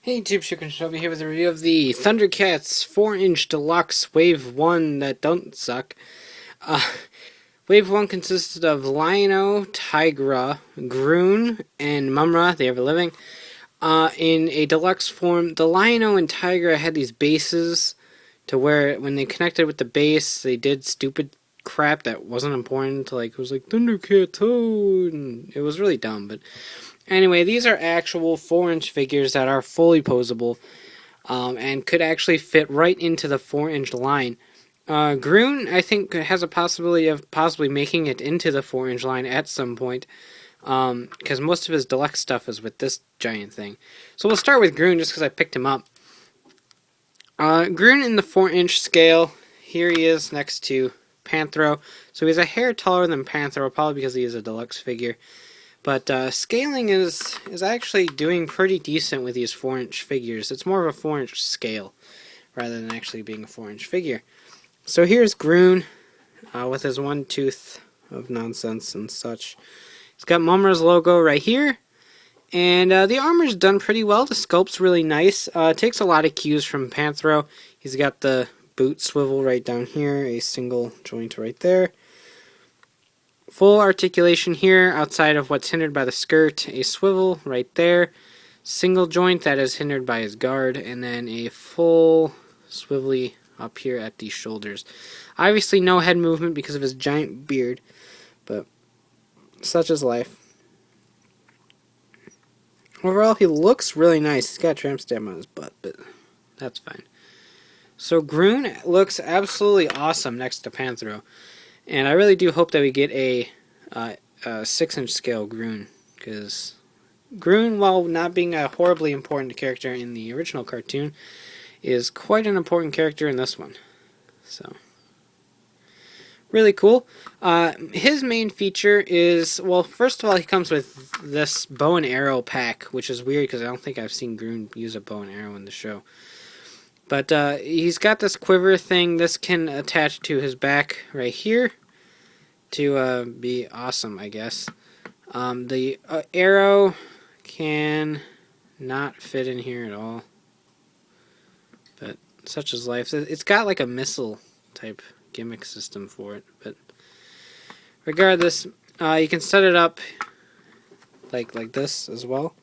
Hey Tube Chicken Shelby here with a review of the Thundercats 4-inch Deluxe Wave 1 that don't suck. Uh, Wave 1 consisted of Lion-O, Tigra, Grune, and Mumm-Ra, the ever-living. In a deluxe form, the Lion-O and Tigra had these bases to where when they connected with the base, they did stupid crap that wasn't important. Like, it was like, Thundercats, oh, and it was really dumb, but anyway, these are actual 4-inch figures that are fully posable and could actually fit right into the 4-inch line. Grune, I think, has a possibility of possibly making it into the 4-inch line at some point because most of his deluxe stuff is with this giant thing. So we'll start with Grune just because I picked him up. Grune in the 4-inch scale, here he is next to Panthro. So he's a hair taller than Panthro, probably because he is a deluxe figure. But scaling is actually doing pretty decent with these 4-inch figures. It's more of a 4-inch scale rather than actually being a 4-inch figure. So here's Grune with his one tooth of nonsense and such. He's got Mumm-Ra's logo right here. And the armor's done pretty well. The sculpt's really nice. It takes a lot of cues from Panthro. He's got the boot swivel right down here, a single joint right there. Full articulation here outside of what's hindered by the skirt, a swivel right there, single joint that is hindered by his guard, and then a full swivelly up here at the shoulders. Obviously no head movement because of his giant beard, but such is life. Overall, he looks really nice. He's got a tramp stamp on his butt, but that's fine. So Grune looks absolutely awesome next to Panthro. And I really do hope that we get a 6-inch scale Grune, because Grune, while not being a horribly important character in the original cartoon, is quite an important character in this one. So, really cool. His main feature is, well, first of all, he comes with this bow and arrow pack, which is weird because I don't think I've seen Grune use a bow and arrow in the show. But he's got this quiver thing. This can attach to his back right here to be awesome, I guess. The arrow can not fit in here at all. But such is life. It's got like a missile type gimmick system for it. But regardless, you can set it up like this as well.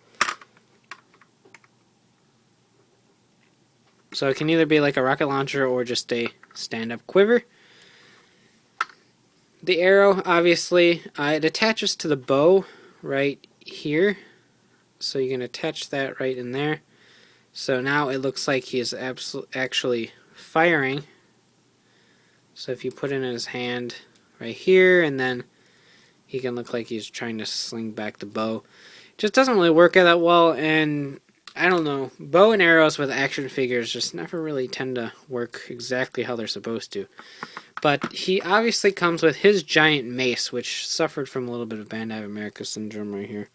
So it can either be like a rocket launcher or just a stand-up quiver. The arrow, obviously, it attaches to the bow right here. So you can attach that right in there. So now it looks like he is actually firing. So if you put it in his hand right here, and then he can look like he's trying to sling back the bow. It just doesn't really work out that well, and I don't know, bow and arrows with action figures just never really tend to work exactly how they're supposed to. But he obviously comes with his giant mace, which suffered from a little bit of Bandai of America syndrome right here.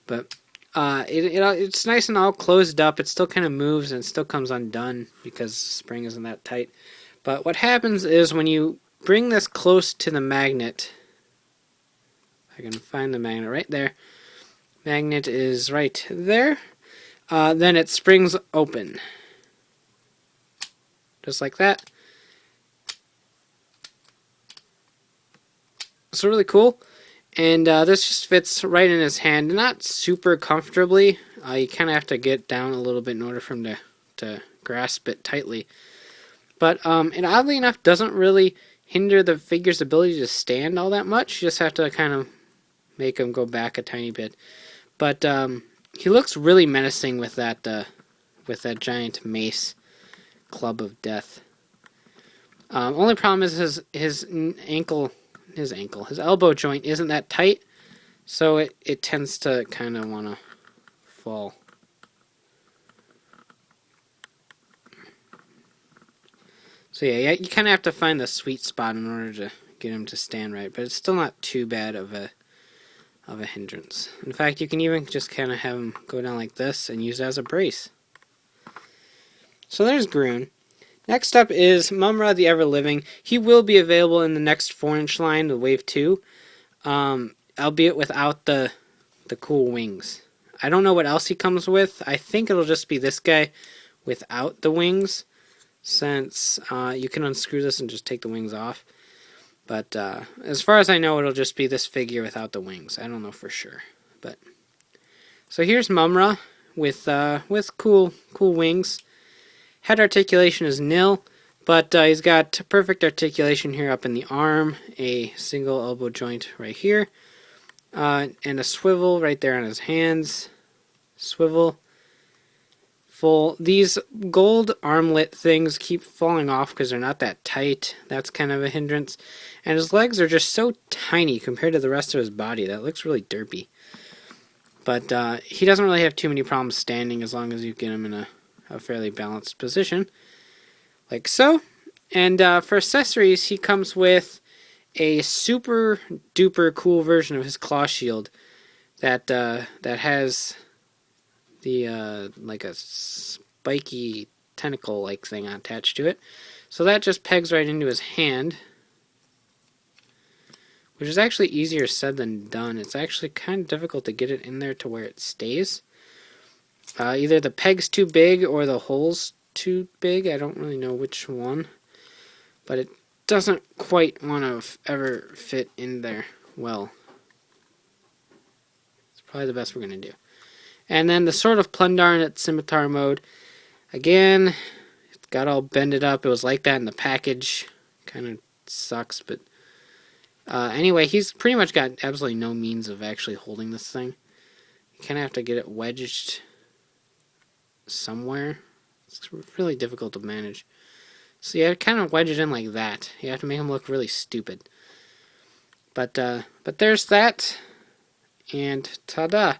But it's nice and all closed up. It still kind of moves and it still comes undone because the spring isn't that tight. But what happens is when you bring this close to the magnet, I can find the magnet right there. Magnet is right there. Then it springs open. Just like that. It's really cool. And this just fits right in his hand. Not super comfortably. You kind of have to get down a little bit in order for him to grasp it tightly. But it oddly enough doesn't really hinder the figure's ability to stand all that much. You just have to kind of make him go back a tiny bit. But he looks really menacing with that giant mace club of death. Only problem is his elbow joint isn't that tight, so it tends to kind of want to fall. So yeah, you kind of have to find the sweet spot in order to get him to stand right, but it's still not too bad of a hindrance. In fact, you can even just kind of have him go down like this and use it as a brace. So there's Grune. Next up is Mumm-Ra the Ever-Living. He will be available in the next 4-inch line, the Wave 2, albeit without the cool wings. I don't know what else he comes with. I think it'll just be this guy without the wings, since you can unscrew this and just take the wings off. But as far as I know, it'll just be this figure without the wings. I don't know for sure. But so here's Mumm-Ra with cool wings. Head articulation is nil, but he's got perfect articulation here up in the arm, a single elbow joint right here, and a swivel right there on his hands. Swivel. Full. These gold armlet things keep falling off because they're not that tight. That's kind of a hindrance. And his legs are just so tiny compared to the rest of his body. That looks really derpy. But he doesn't really have too many problems standing as long as you get him in a fairly balanced position. Like so. And for accessories, he comes with a super duper cool version of his claw shield that has the like a spiky tentacle like thing attached to it. So that just pegs right into his hand, which is actually easier said than done. It's actually kind of difficult to get it in there to where it stays. Either the peg's too big or the hole's too big. I don't really know which one, but it doesn't quite want to ever fit in there well. It's probably the best we're going to do. And then the Sword of Plundar in its scimitar mode. Again, it got all bended up. It was like that in the package. Kind of sucks, but anyway, he's pretty much got absolutely no means of actually holding this thing. You kind of have to get it wedged somewhere. It's really difficult to manage. So you kind of wedge it in like that. You have to make him look really stupid. But there's that, and ta-da!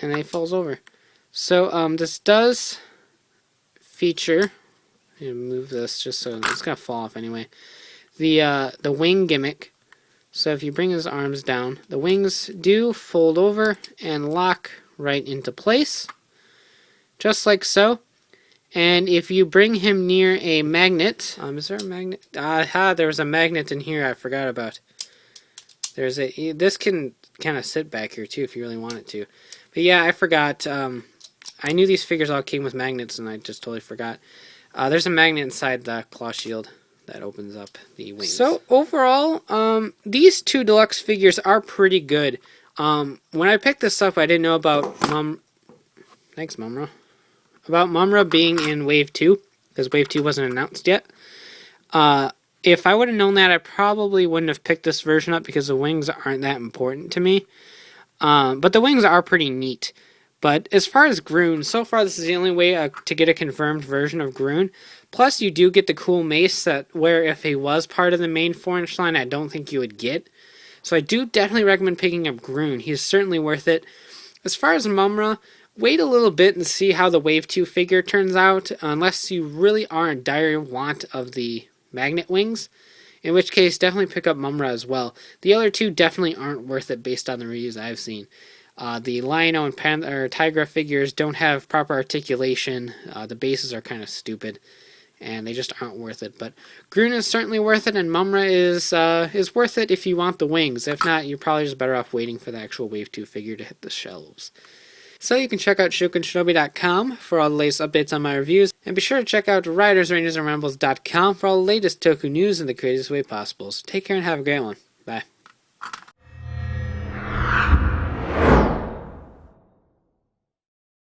And then he falls over. So this does feature. Move this just so it's gonna fall off anyway. The wing gimmick. So if you bring his arms down, the wings do fold over and lock right into place, just like so. And if you bring him near a magnet, is there a magnet? There was a magnet in here I forgot about. There's a. This can kind of sit back here too if you really want it to. But yeah, I forgot. I knew these figures all came with magnets, and I just totally forgot. There's a magnet inside the claw shield that opens up the wings. So overall, these two deluxe figures are pretty good. When I picked this up, I didn't know about Thanks, Mumm-Ra. About Mumm-Ra being in Wave 2, because Wave 2 wasn't announced yet. If I would have known that, I probably wouldn't have picked this version up because the wings aren't that important to me. But the wings are pretty neat. But as far as Grune, so far this is the only way to get a confirmed version of Grune. Plus you do get the cool mace that where if he was part of the main 4-inch line, I don't think you would get. So I do definitely recommend picking up Grune. He's certainly worth it. As far as Mumm-Ra, wait a little bit and see how the Wave 2 figure turns out, unless you really are in dire want of the magnet wings. In which case, definitely pick up Mumm-Ra as well. The other two definitely aren't worth it based on the reviews I've seen. The Lion-O and Tigra figures don't have proper articulation. The bases are kind of stupid, and they just aren't worth it. But Grune is certainly worth it, and Mumm-Ra is worth it if you want the wings. If not, you're probably just better off waiting for the actual Wave 2 figure to hit the shelves. So you can check out ShokunShinobi.com for all the latest updates on my reviews, and be sure to check out RidersRangersandRambles.com for all the latest Toku news in the craziest way possible. So take care and have a great one. Bye.